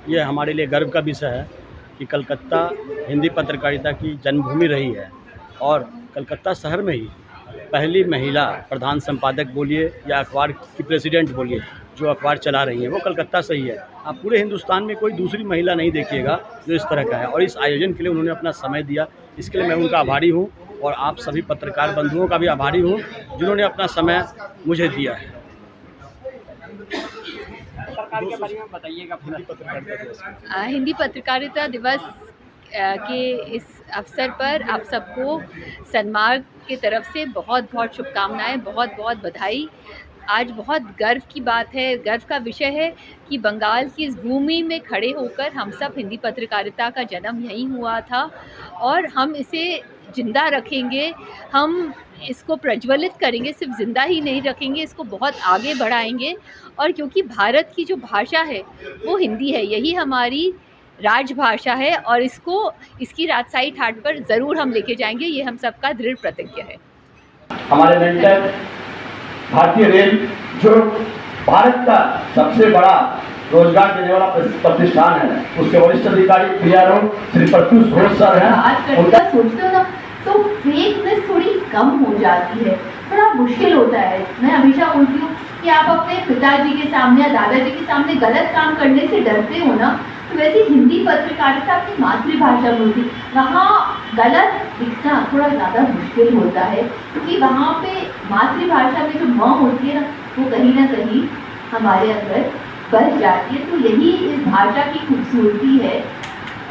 ये हमारे लिए गर्व का विषय है कि कलकत्ता हिंदी पत्रकारिता की जन्मभूमि रही है और कलकत्ता शहर में ही पहली महिला प्रधान संपादक बोलिए या अखबार की प्रेसिडेंट बोलिए, जो अखबार चला रही हैं वो कलकत्ता से ही है। आप पूरे हिंदुस्तान में कोई दूसरी महिला नहीं देखिएगा जो इस तरह का है, और इस आयोजन के लिए उन्होंने अपना समय दिया, इसके लिए मैं उनका आभारी हूँ और आप सभी पत्रकार बंधुओं का भी आभारी हूँ जिन्होंने अपना समय मुझे दिया है। सरकार के बारे में बताइएगा। हिंदी पत्रकारिता दिवस के इस अवसर पर आप सबको सन्मार्ग की तरफ से बहुत बहुत शुभकामनाएं, बहुत बहुत बधाई। आज बहुत गर्व की बात है, गर्व का विषय है कि बंगाल की इस भूमि में खड़े होकर हम सब हिंदी पत्रकारिता का जन्म यहीं हुआ था और हम इसे जिंदा रखेंगे, हम इसको प्रज्वलित करेंगे, सिर्फ जिंदा ही नहीं रखेंगे, इसको बहुत आगे बढ़ाएंगे। और क्योंकि भारत की जो भाषा है वो हिंदी है, यही हमारी राजभाषा है और इसकी राजशाही ठाट पर ज़रूर हम लेके जाएंगे, ये हम सबका दृढ़ प्रतिज्ञा है। हमारे मेंटर भारतीय रेल जो भारत का सबसे बड़ा रोजगार देने वाला प्रतिष्ठान है, उसके वरिष्ठ अधिकारी PRO श्री प्रत्युष घोष सर हैं। उनका सोचते हो ना तो फेकनेस थोड़ी कम हो जाती है, बड़ा मुश्किल होता है। मैं हमेशा बोलती हूँ कि आप अपने पिताजी के सामने या दादाजी के सामने गलत काम करने से डरते हो ना, तो वैसे हिंदी पत्रकारिता अपनी मातृभाषा में होती, वहाँ गलत दिखना थोड़ा ज़्यादा मुश्किल होता है, क्योंकि वहाँ पे मातृभाषा में जो माँ होती है ना, वो कहीं ना कहीं हमारे अंदर बस जाती है। तो यही इस भाषा की खूबसूरती है।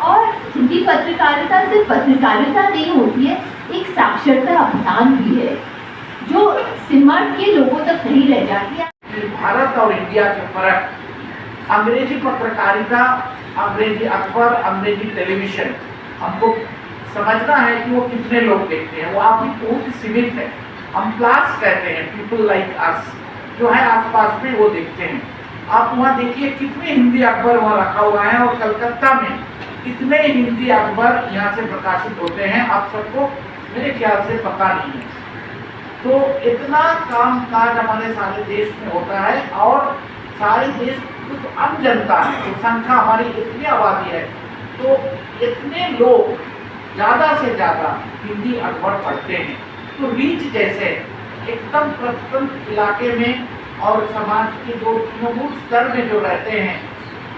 और हिंदी पत्रकारिता सिर्फ पत्रकारिता नहीं होती है, एक साक्षरता अभियान भी है जो सिमट के लोगों तक नहीं रह जाती है। भारत और इंडिया के फर्क, अंग्रेजी पत्रकारिता, अंग्रेजी अखबार, अंग्रेजी टेलीविजन, हमको समझना है कि वो कितने लोग देखते हैं। वो आप भी बहुत सीमित है। हम क्लास कहते हैं, पीपल लाइक अस जो है आसपास में, वो देखते हैं। आप वहाँ देखिए कितने हिंदी अखबार वहाँ रखा हुआ है और कलकत्ता में कितने हिंदी अखबार यहाँ से प्रकाशित होते हैं, आप सबको मेरे ख्याल से पता नहीं है। तो इतना काम काज हमारे सारे देश में होता है और सारे देश तो आम जनता है, तो संख्या हमारी इतनी आबादी है, तो इतने लोग ज़्यादा से ज़्यादा हिंदी अखबार पढ़ते हैं। तो रीच जैसे एकदम प्रत्यंत इलाके में और समाज के जो तृणमूल स्तर में जो रहते हैं,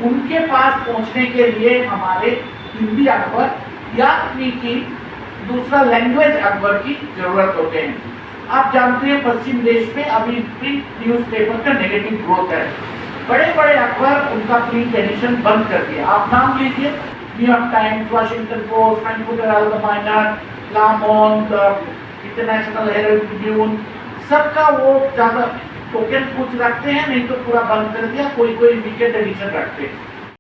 उनके पास पहुंचने के लिए हमारे हिंदी अखबार या की दूसरा लैंग्वेज अखबार की जरूरत होते हैं। आप जानते हैं पश्चिम देश में अभी प्रिंट न्यूज़पेपर का नेगेटिव ग्रोथ है। बड़े बड़े अखबार उनका प्रिंट एडिशन बंद कर दिया। आप नाम लीजिए, न्यूयॉर्क टाइम्स, वाशिंगटन पोस्ट, फ्रैंकफर्टर अल्गेमाइनर, ला मोंड, इंटरनेशनल हेराल्ड ट्रिब्यून, सबका वो ज़्यादा टोकन कुछ रखते हैं, नहीं तो पूरा बंद कर दिया। कोई वीकेंड एडिशन रखते हैं।